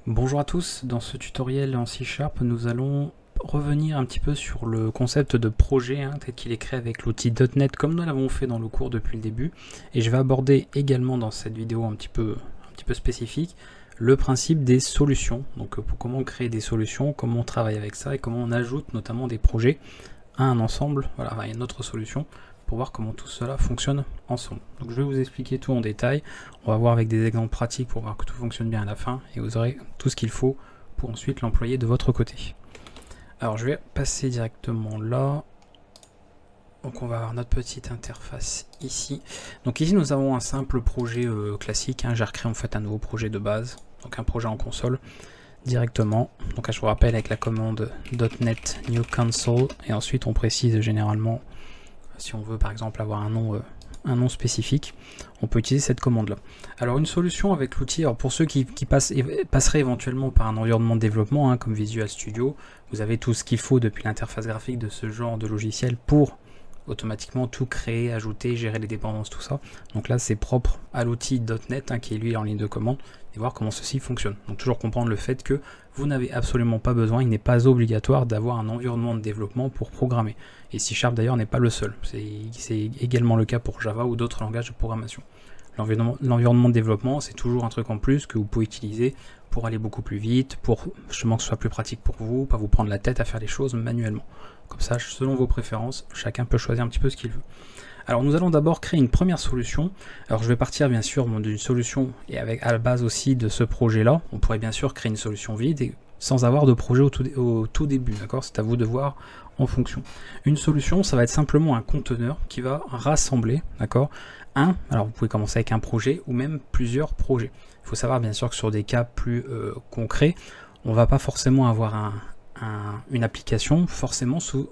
Bonjour à tous, dans ce tutoriel en C#, nous allons revenir un petit peu sur le concept de projet tel qu'il est créé avec l'outil .NET comme nous l'avons fait dans le cours depuis le début, et je vais aborder également dans cette vidéo un petit peu spécifique le principe des solutions, donc pour comment créer des solutions, comment on travaille avec ça et comment on ajoute notamment des projets à un ensemble, voilà, à une autre solution, pour voir comment tout cela fonctionne ensemble. Donc je vais vous expliquer tout en détail, on va voir avec des exemples pratiques pour voir que tout fonctionne bien à la fin, et vous aurez tout ce qu'il faut pour ensuite l'employer de votre côté. Alors je vais passer directement là, donc on va avoir notre petite interface ici. Donc ici nous avons un simple projet classique, j'ai recréé en fait un nouveau projet de base, donc un projet en console directement. Donc je vous rappelle avec la commande .NET New Console, et ensuite on précise généralement si on veut par exemple avoir un nom spécifique, on peut utiliser cette commande là. Alors une solution avec l'outil, pour ceux qui passeraient éventuellement par un environnement de développement comme Visual Studio, vous avez tout ce qu'il faut depuis l'interface graphique de ce genre de logiciel pour automatiquement tout créer, ajouter, gérer les dépendances, tout ça. Donc là c'est propre à l'outil .NET qui est lui en ligne de commande, et voir comment ceci fonctionne. Donc toujours comprendre le fait que vous n'avez absolument pas besoin, il n'est pas obligatoire d'avoir un environnement de développement pour programmer. Et C# d'ailleurs n'est pas le seul, c'est également le cas pour Java ou d'autres langages de programmation. L'environnement de développement, c'est toujours un truc en plus que vous pouvez utiliser pour aller beaucoup plus vite, pour justement que ce soit plus pratique pour vous, pas vous prendre la tête à faire les choses manuellement. Comme ça, selon vos préférences, chacun peut choisir un petit peu ce qu'il veut. Alors nous allons d'abord créer une première solution. Alors je vais partir bien sûr d'une solution, et à la base aussi de ce projet là, on pourrait bien sûr créer une solution vide et sans avoir de projet au tout début, d'accord? C'est à vous de voir en fonction. Une solution, ça va être simplement un conteneur qui va rassembler, d'accord? Alors vous pouvez commencer avec un projet ou même plusieurs projets. Il faut savoir bien sûr que sur des cas plus concrets, on va pas forcément avoir une application forcément sous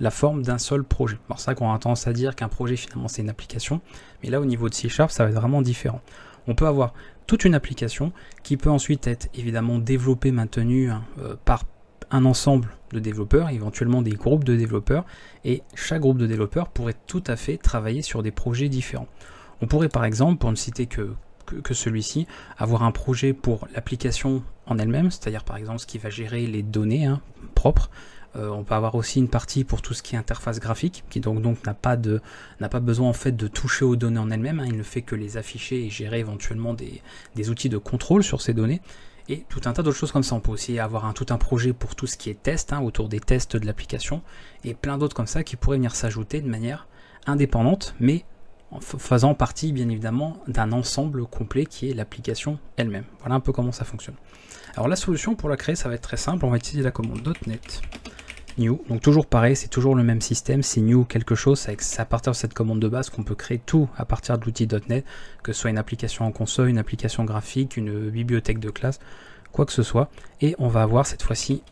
la forme d'un seul projet. Alors c'est ça qu'on a tendance à dire qu'un projet finalement c'est une application, mais là au niveau de C#, ça va être vraiment différent. On peut avoir toute une application qui peut ensuite être évidemment développée, maintenue par un ensemble de développeurs, éventuellement des groupes de développeurs, et chaque groupe de développeurs pourrait tout à fait travailler sur des projets différents. On pourrait par exemple, pour ne citer que celui-ci, avoir un projet pour l'application en elle-même, c'est-à-dire par exemple ce qui va gérer les données propres. On peut avoir aussi une partie pour tout ce qui est interface graphique, qui donc n'a pas besoin en fait de toucher aux données en elles-mêmes, il ne fait que les afficher et gérer éventuellement des outils de contrôle sur ces données, et tout un tas d'autres choses comme ça. On peut aussi avoir tout un projet pour tout ce qui est test, autour des tests de l'application, et plein d'autres comme ça qui pourraient venir s'ajouter de manière indépendante, mais en faisant partie bien évidemment d'un ensemble complet qui est l'application elle-même. Voilà un peu comment ça fonctionne. Alors la solution pour la créer, ça va être très simple, on va utiliser la commande .NET New, donc toujours pareil, c'est toujours le même système, c'est new quelque chose, c'est à partir de cette commande de base qu'on peut créer tout à partir de l'outil .NET, que ce soit une application en console, une application graphique, une bibliothèque de classe, quoi que ce soit, et on va avoir cette fois-ci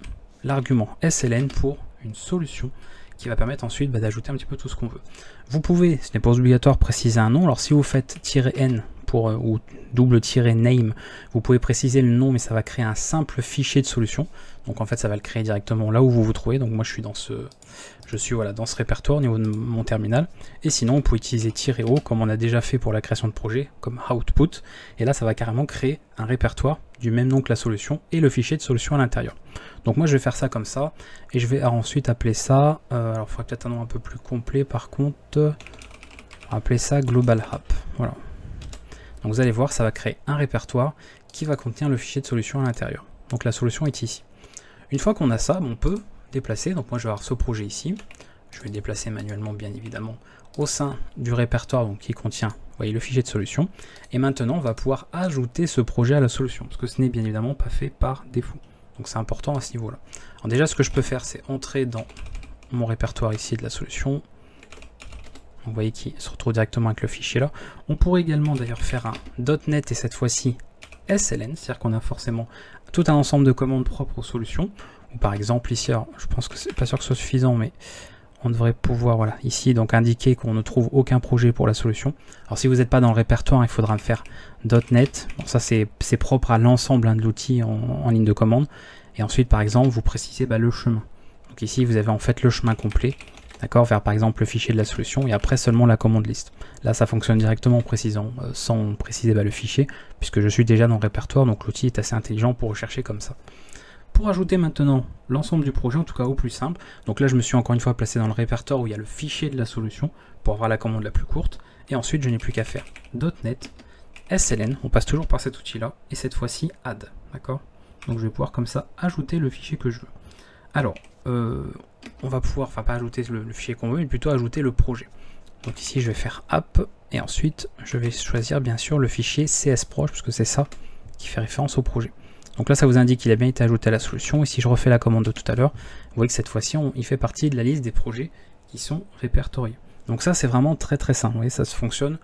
l'argument SLN pour une solution qui va permettre ensuite d'ajouter un petit peu tout ce qu'on veut. Vous pouvez, ce n'est pas obligatoire, préciser un nom. Alors si vous faites "-n" ou double-name, vous pouvez préciser le nom, mais ça va créer un simple fichier de solution. Donc en fait ça va le créer directement là où vous vous trouvez. Donc moi je suis dans ce répertoire au niveau de mon terminal. Et sinon on peut utiliser "-o comme on a déjà fait pour la création de projet, comme output. Et là ça va carrément créer un répertoire du même nom que la solution et le fichier de solution à l'intérieur. Donc moi je vais faire ça comme ça, et je vais ensuite appeler ça, alors il faudrait peut-être un nom un peu plus complet par contre, on va appeler ça Global App. Voilà. Donc vous allez voir, ça va créer un répertoire qui va contenir le fichier de solution à l'intérieur. Donc la solution est ici. Une fois qu'on a ça, on peut déplacer, donc moi je vais avoir ce projet ici, je vais le déplacer manuellement bien évidemment au sein du répertoire donc, qui contient, vous voyez, le fichier de solution, et maintenant on va pouvoir ajouter ce projet à la solution, parce que ce n'est bien évidemment pas fait par défaut. Donc c'est important à ce niveau-là. Alors déjà ce que je peux faire, c'est entrer dans mon répertoire ici de la solution. Vous voyez qu'il se retrouve directement avec le fichier là. On pourrait également d'ailleurs faire un .NET et cette fois-ci SLN, c'est-à-dire qu'on a forcément tout un ensemble de commandes propres aux solutions. Ou par exemple ici, alors je pense que c'est pas sûr que ce soit suffisant, mais on devrait pouvoir, voilà, ici donc indiquer qu'on ne trouve aucun projet pour la solution. Alors si vous n'êtes pas dans le répertoire, il faudra me faire .NET. Bon, ça c'est propre à l'ensemble de l'outil en ligne de commande. Et ensuite par exemple vous précisez le chemin. Donc ici vous avez en fait le chemin complet d'accord, vers par exemple le fichier de la solution et après seulement la commande liste. Là ça fonctionne directement en précisant, sans préciser le fichier, puisque je suis déjà dans le répertoire, donc l'outil est assez intelligent pour rechercher comme ça. Pour ajouter maintenant l'ensemble du projet, en tout cas au plus simple, donc là je me suis encore une fois placé dans le répertoire où il y a le fichier de la solution pour avoir la commande la plus courte, et ensuite je n'ai plus qu'à faire .NET, SLN, on passe toujours par cet outil là, et cette fois-ci add, d'accord. Donc je vais pouvoir comme ça ajouter le fichier que je veux. Alors, on va pouvoir, enfin pas ajouter le fichier qu'on veut, mais plutôt ajouter le projet. Donc ici je vais faire app, et ensuite je vais choisir bien sûr le fichier CSProj, parce que c'est ça qui fait référence au projet. Donc là ça vous indique qu'il a bien été ajouté à la solution, et si je refais la commande de tout à l'heure, vous voyez que cette fois-ci il fait partie de la liste des projets qui sont répertoriés. Donc ça c'est vraiment très très simple, vous voyez, ça se fonctionne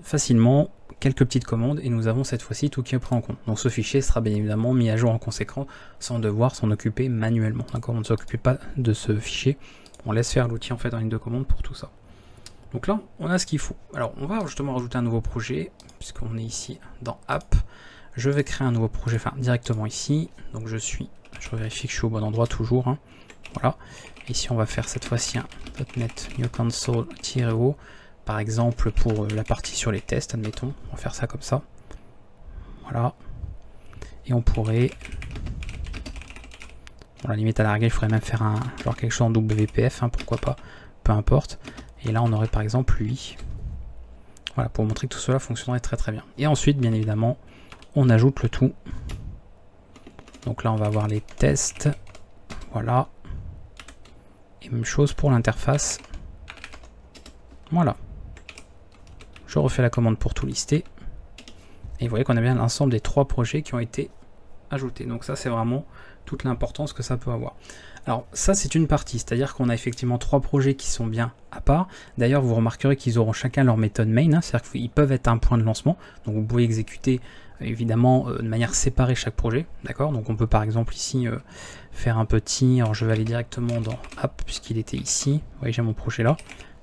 facilement, quelques petites commandes, et nous avons cette fois-ci tout qui est pris en compte. Donc ce fichier sera bien évidemment mis à jour en conséquence, sans devoir s'en occuper manuellement. D'accord, on ne s'occupe pas de ce fichier, on laisse faire l'outil en fait en ligne de commande pour tout ça. Donc là on a ce qu'il faut. Alors on va justement rajouter un nouveau projet, puisqu'on est ici dans App. Je vais créer un nouveau projet, enfin directement ici. Donc je vérifie que je suis au bon endroit toujours. Hein. Voilà. Ici on va faire cette fois-ci un .NET New Console-O. Par exemple pour la partie sur les tests, admettons. On va faire ça comme ça. Voilà. Et on pourrait... Bon, la limite à la rigueur, il faudrait même faire un genre quelque chose en WPF, hein, pourquoi pas. Peu importe. Et là on aurait par exemple lui. Voilà, pour montrer que tout cela fonctionnerait très très bien. Et ensuite, bien évidemment, on ajoute le tout. Donc là on va avoir les tests, voilà, et même chose pour l'interface, voilà. Je refais la commande pour tout lister, et vous voyez qu'on a bien l'ensemble des 3 projets qui ont été ajoutés. Donc ça c'est vraiment toute l'importance que ça peut avoir. Alors ça c'est une partie, c'est-à-dire qu'on a effectivement 3 projets qui sont bien à part. D'ailleurs vous remarquerez qu'ils auront chacun leur méthode main, hein, c'est-à-dire qu'ils peuvent être un point de lancement, donc vous pouvez exécuter évidemment de manière séparée chaque projet, d'accord. Donc on peut par exemple ici faire un petit, alors je vais aller directement dans App puisqu'il était ici, vous voyez j'ai mon projet là,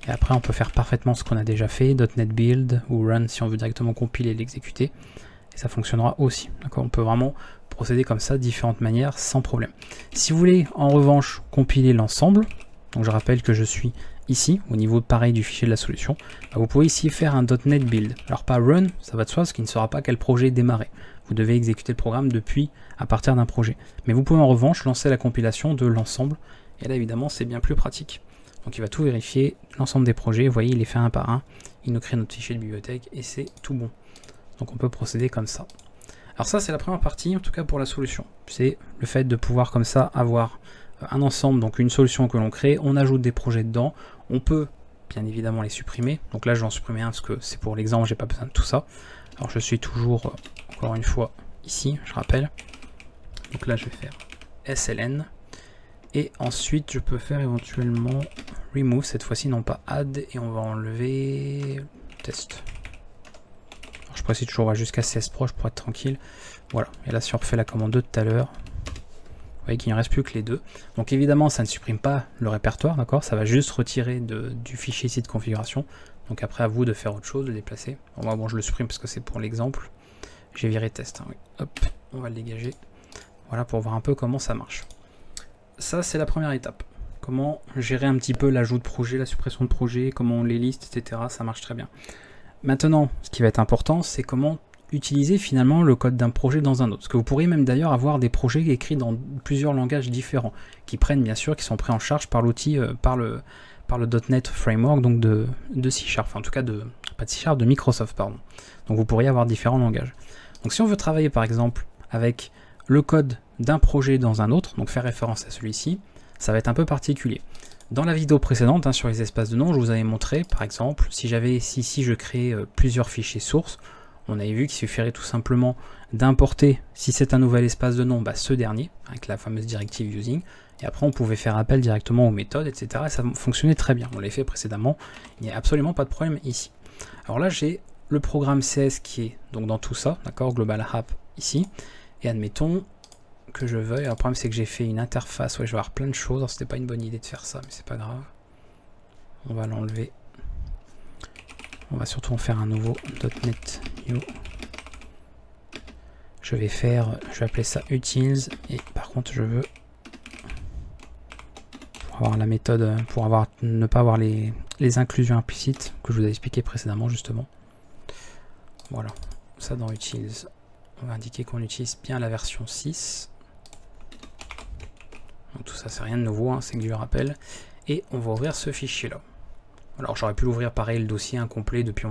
et après on peut faire parfaitement ce qu'on a déjà fait, .NET Build ou Run si on veut directement compiler et l'exécuter, et ça fonctionnera aussi, d'accord. On peut vraiment procéder comme ça de différentes manières sans problème. Si vous voulez en revanche compiler l'ensemble, donc je rappelle que je suis ici, au niveau pareil du fichier de la solution, bah vous pouvez ici faire un .NET Build. Alors pas Run, ça va de soi, parce qu'il ne saura pas quel projet démarrer. Vous devez exécuter le programme depuis, à partir d'un projet. Mais vous pouvez en revanche lancer la compilation de l'ensemble, et là évidemment c'est bien plus pratique. Donc il va tout vérifier, l'ensemble des projets, vous voyez il est fait un par un, il nous crée notre fichier de bibliothèque, et c'est tout bon. Donc on peut procéder comme ça. Alors ça c'est la première partie, en tout cas pour la solution. C'est le fait de pouvoir comme ça avoir un ensemble, donc une solution que l'on crée, on ajoute des projets dedans, on peut bien évidemment les supprimer. Donc là je vais en supprimer un parce que c'est pour l'exemple, j'ai pas besoin de tout ça. Alors je suis toujours, encore une fois, ici, je rappelle. Donc là je vais faire SLN. Et ensuite je peux faire éventuellement remove, cette fois-ci non pas add, et on va enlever test. Alors, je précise toujours jusqu'à CSProj pour être tranquille. Voilà, et là si on refait la commande de tout à l'heure, vous voyez qu'il ne reste plus que les deux. Donc évidemment ça ne supprime pas le répertoire, d'accord, ça va juste retirer du fichier ici de configuration. Donc après à vous de faire autre chose, de déplacer. Bon je le supprime parce que c'est pour l'exemple. J'ai viré test, hein, oui. Hop, on va le dégager. Voilà pour voir un peu comment ça marche. Ça c'est la première étape. Comment gérer un petit peu l'ajout de projet, la suppression de projet, comment on les liste, etc. Ça marche très bien. Maintenant, ce qui va être important, c'est comment utiliser finalement le code d'un projet dans un autre. Parce que vous pourriez même d'ailleurs avoir des projets écrits dans plusieurs langages différents, qui prennent bien sûr, qui sont pris en charge par l'outil, par le .NET Framework, donc de C#, enfin en tout cas pas de C#, de Microsoft, pardon. Donc vous pourriez avoir différents langages. Donc si on veut travailler par exemple avec le code d'un projet dans un autre, donc faire référence à celui-ci, ça va être un peu particulier. Dans la vidéo précédente, hein, sur les espaces de nom, je vous avais montré, par exemple, si je créais plusieurs fichiers sources, on avait vu qu'il suffirait tout simplement d'importer, si c'est un nouvel espace de nom, bah, ce dernier, avec la fameuse directive using, et après on pouvait faire appel directement aux méthodes, etc. Et ça fonctionnait très bien, on l'avait fait précédemment, il n'y a absolument pas de problème ici. Alors là j'ai le programme CS qui est donc dans tout ça, d'accord, Global App ici, et admettons que je veuille, le problème c'est que j'ai fait une interface, ouais je vais avoir plein de choses, alors c'était pas une bonne idée de faire ça, mais c'est pas grave, on va l'enlever. On va surtout en faire un nouveau .NET New. Je vais appeler ça utils, et par contre je veux pour avoir la méthode, pour ne pas avoir les inclusions implicites que je vous ai expliqué précédemment justement. Voilà, ça dans Utils, on va indiquer qu'on utilise bien la version 6. Donc tout ça c'est rien de nouveau, hein, c'est que du rappel. Et on va ouvrir ce fichier là. Alors j'aurais pu l'ouvrir pareil, le dossier incomplet depuis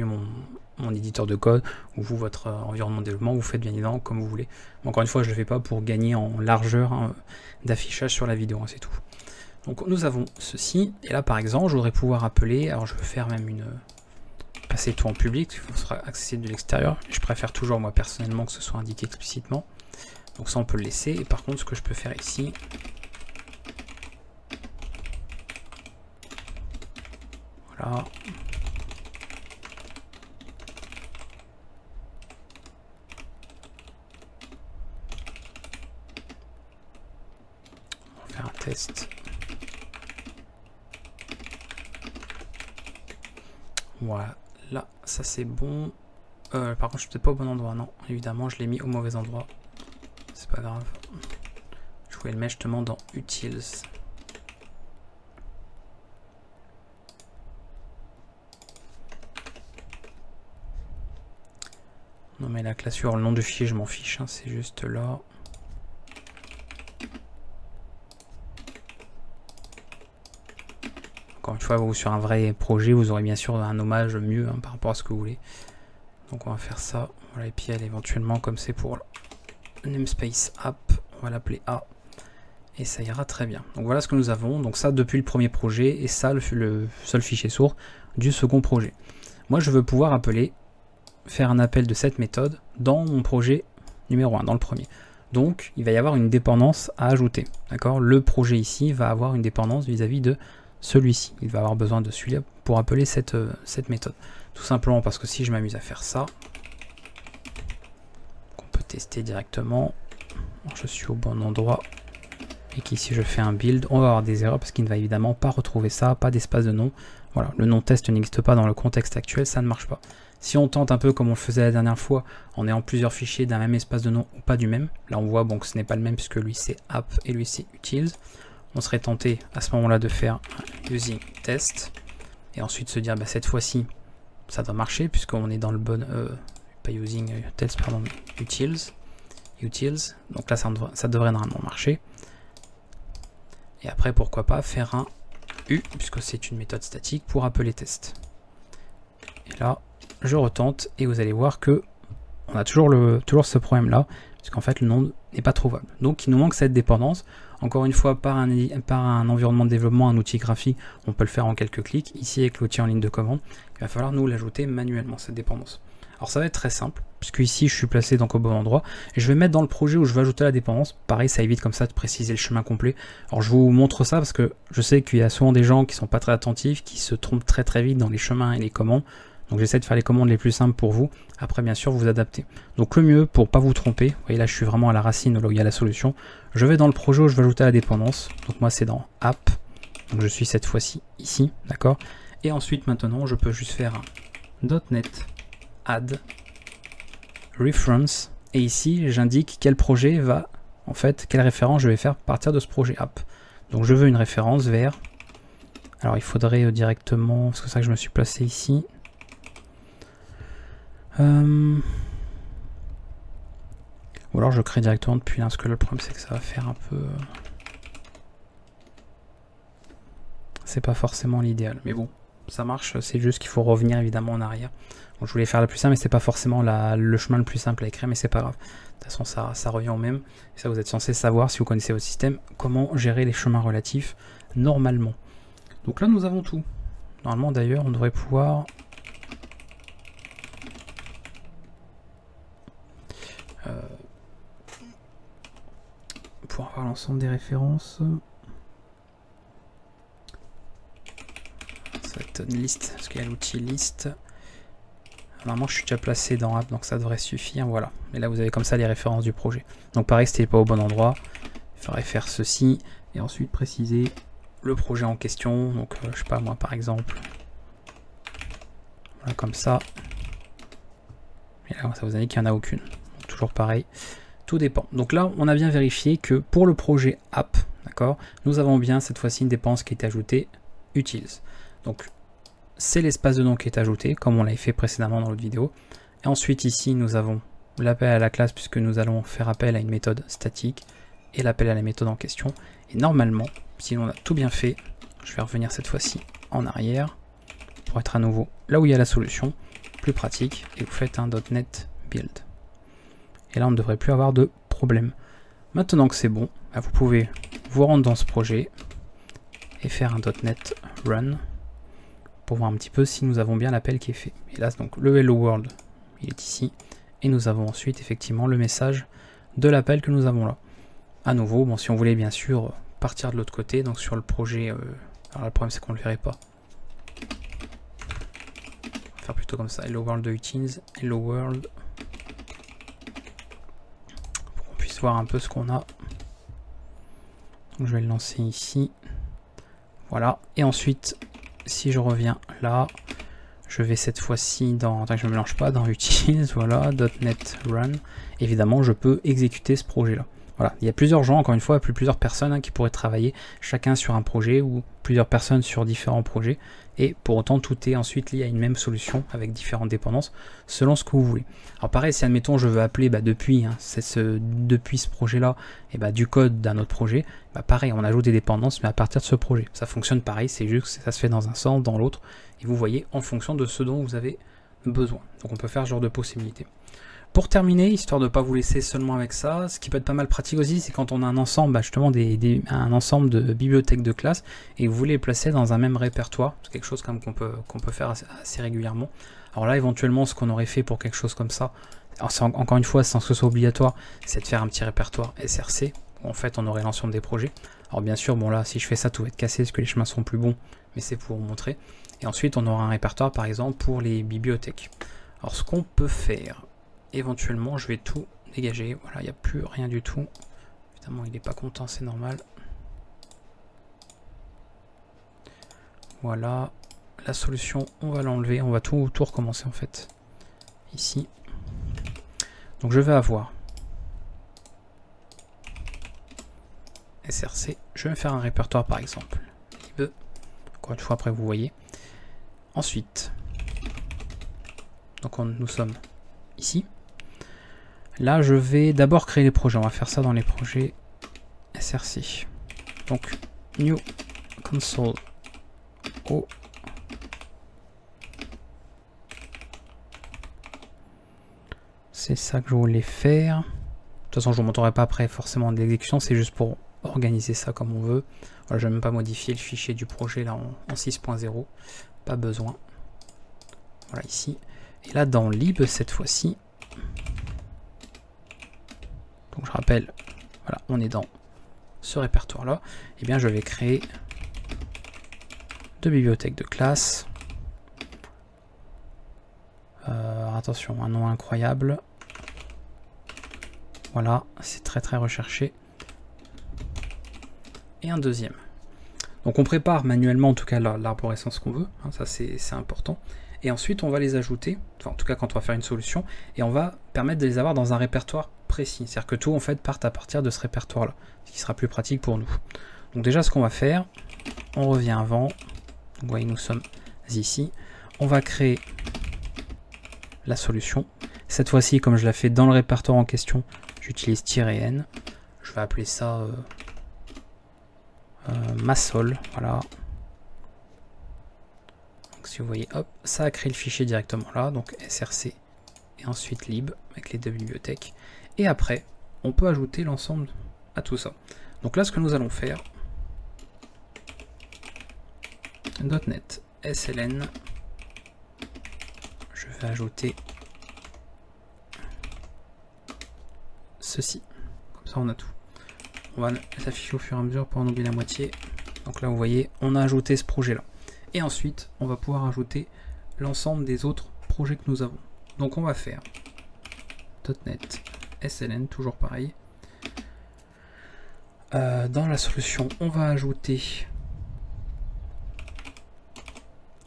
mon éditeur de code, ou vous, votre environnement de développement, vous faites bien évidemment comme vous voulez. Mais encore une fois, je ne le fais pas pour gagner en largeur d'affichage sur la vidéo, hein, c'est tout. Donc nous avons ceci, et là par exemple, je voudrais pouvoir appeler, alors je veux faire même passer tout en public, il sera accessible de l'extérieur. Je préfère toujours moi personnellement que ce soit indiqué explicitement. Donc ça on peut le laisser, et par contre ce que je peux faire ici, voilà. On va faire un test. Voilà, là, ça c'est bon. Par contre, je suis peut-être pas au bon endroit. Non, évidemment, je l'ai mis au mauvais endroit. C'est pas grave. Je voulais le mettre justement dans Utils. Non mais la classe sur le nom du fichier, je m'en fiche, hein, c'est juste là. Encore une fois, vous sur un vrai projet, vous aurez bien sûr un nommage mieux hein, par rapport à ce que vous voulez. Donc on va faire ça. Voilà, et puis elle éventuellement, comme c'est pour le namespace app, on va l'appeler A. Et ça ira très bien. Donc voilà ce que nous avons. Donc ça depuis le premier projet, et ça le seul fichier source du second projet. Moi je veux pouvoir faire un appel de cette méthode dans mon projet numéro 1, dans le premier. Donc il va y avoir une dépendance à ajouter. D'accord ? Le projet ici va avoir une dépendance vis-à-vis de celui-ci. Il va avoir besoin de celui-là pour appeler cette méthode. Tout simplement parce que si je m'amuse à faire ça, on peut tester directement. Alors, je suis au bon endroit. Et qu'ici je fais un build, on va avoir des erreurs parce qu'il ne va évidemment pas retrouver ça, pas d'espace de nom. Voilà, le nom test n'existe pas dans le contexte actuel, ça ne marche pas. Si on tente un peu comme on le faisait la dernière fois, en ayant plusieurs fichiers d'un même espace de nom ou pas du même, là on voit bon, que ce n'est pas le même puisque lui c'est app et lui c'est utils. On serait tenté à ce moment-là de faire using test et ensuite se dire bah, cette fois-ci ça doit marcher puisqu'on est dans le bon, pas using test, pardon, utils. Donc là ça devrait normalement marcher. Et après pourquoi pas faire un U puisque c'est une méthode statique pour appeler test. Et là je retente et vous allez voir que on a toujours ce problème là puisqu'en fait le nom n'est pas trouvable. Donc il nous manque cette dépendance. Encore une fois par un environnement de développement, un outil graphique, on peut le faire en quelques clics. Ici avec l'outil en ligne de commande, il va falloir nous l'ajouter manuellement cette dépendance. Alors ça va être très simple, puisque ici je suis placé donc au bon endroit, et je vais mettre dans le projet où je veux ajouter la dépendance. Pareil, ça évite comme ça de préciser le chemin complet. Alors je vous montre ça parce que je sais qu'il y a souvent des gens qui sont pas très attentifs, qui se trompent très vite dans les chemins et les commandes. Donc j'essaie de faire les commandes les plus simples pour vous. Après bien sûr vous adaptez. Donc le mieux pour pas vous tromper, vous voyez là je suis vraiment à la racine là où il y a la solution. Je vais dans le projet où je veux ajouter la dépendance. Donc moi c'est dans app. Donc je suis cette fois-ci ici, d'accord. Et ensuite maintenant je peux juste faire un .NET add reference et ici j'indique quel projet va, en fait quelle référence je vais faire à partir de ce projet app. Donc je veux une référence vers, alors il faudrait directement, c'est pour ça que je me suis placé ici, ou alors je crée directement depuis là, parce que le problème c'est que ça va faire un peu, c'est pas forcément l'idéal, mais bon ça marche, c'est juste qu'il faut revenir évidemment en arrière. Donc, je voulais faire le plus simple, mais c'est pas forcément le chemin le plus simple à écrire, mais c'est pas grave. De toute façon, ça revient au même. Et ça, vous êtes censé savoir, si vous connaissez votre système, comment gérer les chemins relatifs normalement. Donc là, nous avons tout. Normalement, d'ailleurs, on devrait pouvoir... avoir l'ensemble des références. Ça va être une liste, parce qu'il y a l'outil liste. Normalement, je suis déjà placé dans app, donc ça devrait suffire. Voilà. Et là, vous avez comme ça les références du projet. Donc, pareil, c'était pas au bon endroit. Il faudrait faire ceci et ensuite préciser le projet en question. Donc, je sais pas moi, par exemple. Voilà, comme ça. Et là, ça vous indique qu'il n'y en a aucune. Donc, toujours pareil. Tout dépend. Donc là, on a bien vérifié que pour le projet app, D'accord? Nous avons bien cette fois-ci une dépense qui est ajoutée, utils. Donc c'est l'espace de nom qui est ajouté, comme on l'avait fait précédemment dans l'autre vidéo. Et ensuite ici nous avons l'appel à la classe puisque nous allons faire appel à une méthode statique et l'appel à la méthode en question. Et normalement, si on a tout bien fait, je vais revenir cette fois-ci en arrière pour être à nouveau là où il y a la solution, plus pratique, et vous faites un .NET build. Et là on ne devrait plus avoir de problème. Maintenant que c'est bon, vous pouvez vous rendre dans ce projet et faire un .NET run pour voir un petit peu si nous avons bien l'appel qui est fait. Et là donc le hello world il est ici et nous avons ensuite effectivement le message de l'appel que nous avons là. À nouveau, bon, si on voulait bien sûr partir de l'autre côté, donc sur le projet, alors le problème c'est qu'on ne le verrait pas. On va faire plutôt comme ça, hello world de utils, hello world, pour qu'on puisse voir un peu ce qu'on a. Donc, je vais le lancer ici, voilà, et ensuite si je reviens là, je vais cette fois-ci dans, attends que je ne mélange pas, dans utils, voilà, .NET run, évidemment je peux exécuter ce projet là. Voilà, il y a plusieurs gens, encore une fois, plusieurs personnes qui pourraient travailler, chacun sur un projet ou plusieurs personnes sur différents projets, et pour autant tout est ensuite lié à une même solution avec différentes dépendances selon ce que vous voulez. Alors pareil, si admettons je veux appeler depuis, depuis ce projet-là, et du code d'un autre projet, pareil, on ajoute des dépendances mais à partir de ce projet. Ça fonctionne pareil, c'est juste que ça se fait dans un sens, dans l'autre, et vous voyez en fonction de ce dont vous avez besoin. Donc on peut faire ce genre de possibilités. Pour terminer, histoire de ne pas vous laisser seulement avec ça, ce qui peut être pas mal pratique aussi, c'est quand on a un ensemble, justement un ensemble de bibliothèques de classe et vous voulez les placer dans un même répertoire. C'est quelque chose qu'on peut faire assez régulièrement. Alors là, éventuellement, ce qu'on aurait fait pour quelque chose comme ça, alors encore une fois, sans que ce soit obligatoire, c'est de faire un petit répertoire SRC, où en fait on aurait l'ensemble des projets. Alors bien sûr, bon là, si je fais ça, tout va être cassé parce que les chemins sont plus bons, mais c'est pour vous montrer. Et ensuite, on aura un répertoire, par exemple, pour les bibliothèques. Alors ce qu'on peut faire, éventuellement, je vais tout dégager. Voilà, il n'y a plus rien du tout. Évidemment, il n'est pas content, c'est normal. Voilà. La solution, on va l'enlever. On va tout recommencer, en fait. Ici. Donc, je vais avoir SRC. Je vais me faire un répertoire, par exemple. Lib. Encore une fois, après, vous voyez. Ensuite, donc nous sommes ici. Là, je vais d'abord créer les projets. On va faire ça dans les projets SRC. Donc, new console O. C'est ça que je voulais faire. De toute façon, je ne vous montrerai pas après forcément de l'exécution. C'est juste pour organiser ça comme on veut. Voilà, je ne vais même pas modifier le fichier du projet là en 6.0. Pas besoin. Voilà, ici. Et là, dans lib, cette fois-ci, donc je rappelle, voilà, on est dans ce répertoire-là. Et bien, je vais créer deux bibliothèques de classe. Attention, un nom incroyable. Voilà, c'est très recherché. Et un deuxième. Donc on prépare manuellement en tout cas l'arborescence qu'on veut, hein, ça c'est important. Et ensuite on va les ajouter, enfin en tout cas quand on va faire une solution, et on va permettre de les avoir dans un répertoire précis. C'est-à-dire que tout en fait parte à partir de ce répertoire-là, ce qui sera plus pratique pour nous. Donc déjà ce qu'on va faire, on revient avant, vous voyez nous sommes ici, on va créer la solution. Cette fois-ci comme je l'ai fait dans le répertoire en question, j'utilise -n, je vais appeler ça Massol, voilà. Donc si vous voyez, hop, ça a créé le fichier directement là, donc src et ensuite lib avec les deux bibliothèques. Et après, on peut ajouter l'ensemble à tout ça. Donc là, ce que nous allons faire, .NET SLN, je vais ajouter ceci. Comme ça, on a tout. On va s'afficher au fur et à mesure pour en oublier la moitié. Donc là, vous voyez, on a ajouté ce projet-là. Et ensuite, on va pouvoir ajouter l'ensemble des autres projets que nous avons. Donc on va faire .NET SLN, toujours pareil. Dans la solution, on va ajouter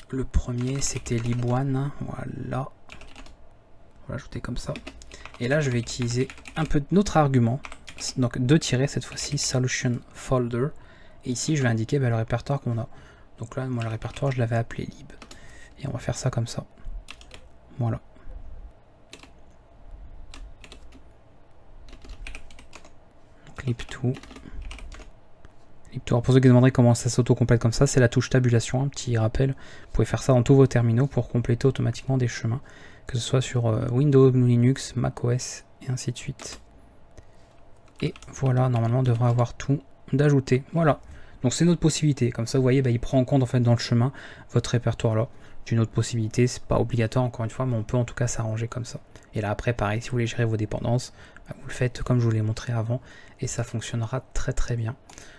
le premier, c'était lib1. Voilà. On va l'ajouter comme ça. Et là, je vais utiliser un peu de notre argument. donc 2 tirets cette fois-ci, solution folder, et ici je vais indiquer le répertoire qu'on a. Donc là moi le répertoire je l'avais appelé lib, et on va faire ça comme ça, voilà. Donc lib2, alors pour ceux qui demanderaient comment ça s'auto-complète comme ça, c'est la touche tabulation, un petit rappel. Vous pouvez faire ça dans tous vos terminaux pour compléter automatiquement des chemins, que ce soit sur Windows, Linux, macOS et ainsi de suite. Et voilà, normalement on devrait avoir tout d'ajouter. Voilà, donc c'est notre possibilité. Comme ça vous voyez, il prend en compte en fait dans le chemin votre répertoire là. C'est une autre possibilité, c'est pas obligatoire encore une fois, mais on peut en tout cas s'arranger comme ça. Et là après pareil, si vous voulez gérer vos dépendances, vous le faites comme je vous l'ai montré avant et ça fonctionnera très très bien.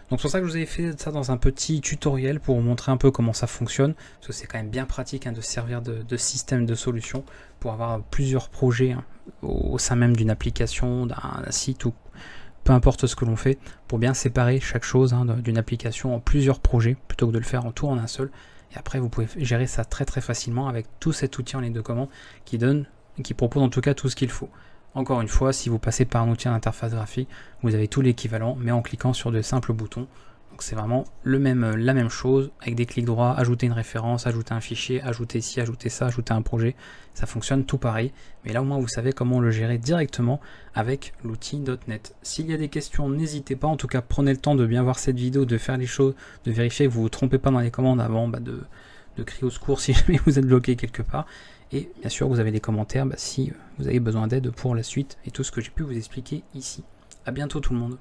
Donc c'est pour ça que je vous ai fait ça dans un petit tutoriel pour vous montrer un peu comment ça fonctionne, parce que c'est quand même bien pratique de se servir de système de solution pour avoir plusieurs projets au sein même d'une application, d'un site ou peu importe ce que l'on fait, pour bien séparer chaque chose d'une application en plusieurs projets plutôt que de le faire en tout en un seul. Et après vous pouvez gérer ça très très facilement avec tout cet outil en ligne de commande qui propose en tout cas tout ce qu'il faut. Encore une fois, si vous passez par un outil d'interface graphique, vous avez tout l'équivalent, mais en cliquant sur de simples boutons. Donc c'est vraiment la même chose, avec des clics droits, ajouter une référence, ajouter un fichier, ajouter ci, ajouter ça, ajouter un projet. Ça fonctionne tout pareil, mais là au moins vous savez comment le gérer directement avec l'outil .NET. S'il y a des questions, n'hésitez pas, en tout cas prenez le temps de bien voir cette vidéo, de faire les choses, de vérifier que vous ne vous trompez pas dans les commandes avant de crier au secours si jamais vous êtes bloqué quelque part. Et bien sûr, vous avez des commentaires si vous avez besoin d'aide pour la suite et tout ce que j'ai pu vous expliquer ici. A bientôt tout le monde.